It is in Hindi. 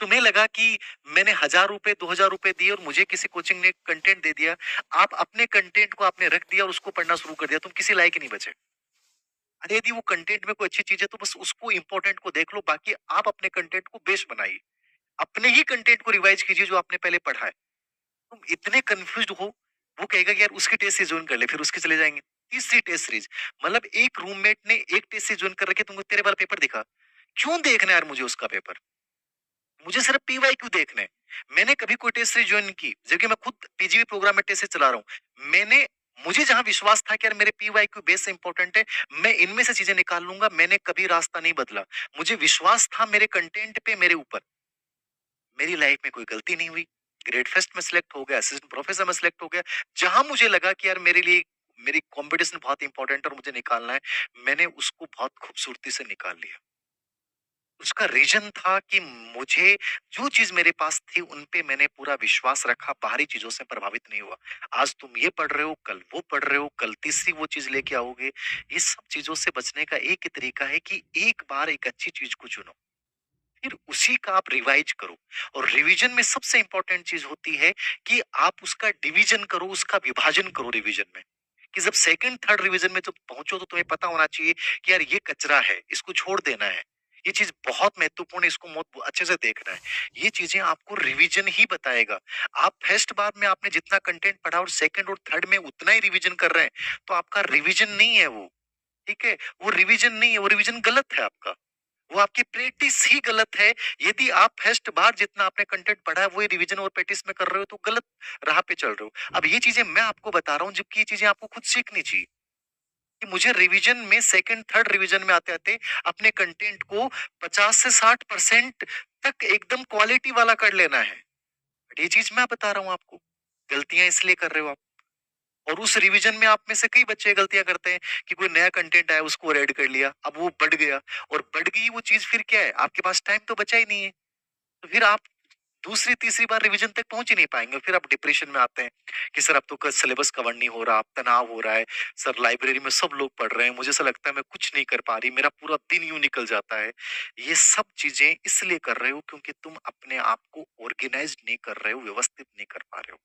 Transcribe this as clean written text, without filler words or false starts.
तुम्हें लगा कि मैंने ₹1000 ₹2000 दिए और मुझे किसी कोचिंग ने कंटेंट दे दिया। आप अपने कंटेंट को आपने रख दिया और उसको पढ़ना शुरू कर दिया, तुम किसी लायक ही नहीं बचे। अरे यदि वो कंटेंट में कोई अच्छी चीज़ है तो बस उसको इम्पोर्टेंट को देख लो, बाकी आप अपने कंटेंट को बेस बनाइए। अपने ही कंटेंट को रिवाइज़ कीजिए जो आपने पहले पढ़ा है। तुम इतने कन्फ्यूज़्ड हो, वो कहेगा कि यार उसकी टेस्ट सीरीज़ जॉइन कर ले, फिर उसकी चले जाएँगे। तीसरी टेस्ट सीरीज़, मतलब एक रूममेट ने एक टेस्ट सीरीज़ जॉइन कर रखी है, तुमको तेरे वाला पेपर दिखा। क्यों देखना है यार मुझे उसका पेपर? मुझे सिर्फ पीवाईक्यू देखने हैं। मैंने कभी कोई टेस्ट सीरीज़ जॉइन नहीं की, जबकि मैं खुद पीजीवी प्रोग्राम में टेस्ट सीरीज़ चला रहा हूँ। मुझे जहाँ विश्वास था कि यार मेरे पीवाईक्यू बेस से इंपॉर्टेंट है, मैं इनमें से चीज़ें निकाल लूँगा, मैंने कभी रास्ता नहीं बदला। मुझे विश्वास था मेरे कंटेंट पे, मेरे ऊपर। मेरी लाइफ में कोई गलती नहीं हुई। ग्रेड फेस्ट में सिलेक्ट हो गया, असिस्टेंट प्रोफेसर में सिलेक्ट हो गया। जहाँ मुझे लगा कि यार मेरे लिए मेरी कॉम्पिटिशन बहुत इंपॉर्टेंट है और मुझे निकालना है, मैंने उसको बहुत खूबसूरती से निकाल लिया। उसका रीज़न था कि मुझे जो चीज़ मेरे पास थी उन पे मैंने पूरा विश्वास रखा, बाहरी चीज़ों से प्रभावित नहीं हुआ। आज तुम ये पढ़ रहे हो, कल वो पढ़ रहे हो, कल तीसरी वो चीज़ लेके आओगे। ये सब चीज़ों से बचने का एक ही तरीका है कि एक बार एक अच्छी चीज़ को चुनो, फिर उसी का आप रिवाइज करो। और रिवीजन में सबसे इंपॉर्टेंट चीज़ होती है कि आप उसका डिवीजन करो, उसका विभाजन करो रिवीजन में। कि जब सेकंड, थर्ड रिवीजन में जब पहुँचो तो तुम्हें पता होना चाहिए कि यार ये कचरा है, इसको छोड़ देना है। ये चीज़ बहुत महत्वपूर्ण है, इसको बहुत अच्छे से देखना है। ये चीज़ें आपको रिवीजन ही बताएगा। आप फर्स्ट बार में आपने जितना कंटेंट पढ़ा और सेकंड और थर्ड में उतना ही रिवीजन कर रहे हैं, तो आपका रिवीजन नहीं है वो, ठीक है? वो रिवीजन नहीं है, वो रिवीजन गलत है आपका। वो आपकी प्रैक्टिस ही गलत है। यदि आप फर्स्ट बार जितना आपने कंटेंट पढ़ा है वही रिवीजन और प्रैक्टिस में कर रहे हो तो गलत राह पे चल रहे हो। अब ये चीज़ें मैं आपको बता रहा हूँ, जबकि ये चीज़ें आपको खुद सीखनी चाहिए। कि मुझे रिवीजन में सेकंड, थर्ड रिवीजन में आते-आते अपने कंटेंट को 50 से 60% तक एकदम क्वालिटी वाला कर लेना है। बट ये चीज़ मैं बता रहा हूँ आपको। गलतियाँ इसलिए कर रहे हो आप। और उस रिवीजन में आप में से कई बच्चे गलतियाँ करते हैं कि कोई नया कंटेंट आया उसको ऐड कर लिया, अब वो बढ़ गया और बढ़ गई वो चीज़, फिर क्या है? आपके पास टाइम तो बचा ही नहीं है। तो फिर आप दूसरी, तीसरी बार रिवीजन तक पहुँच ही नहीं पाएँगे। फिर आप डिप्रेशन में आते हैं कि सर अब तो सिलेबस कवर नहीं हो रहा, अब तनाव हो रहा है, सर लाइब्रेरी में सब लोग पढ़ रहे हैं, मुझे ऐसा लगता है मैं कुछ नहीं कर पा रही, मेरा पूरा दिन यूँ निकल जाता है। ये सब चीज़ें इसलिए कर रहे हो क्योंकि तुम अपने आप को ऑर्गेनाइज़्ड नहीं कर रहे हो, व्यवस्थित नहीं कर पा रहे हो।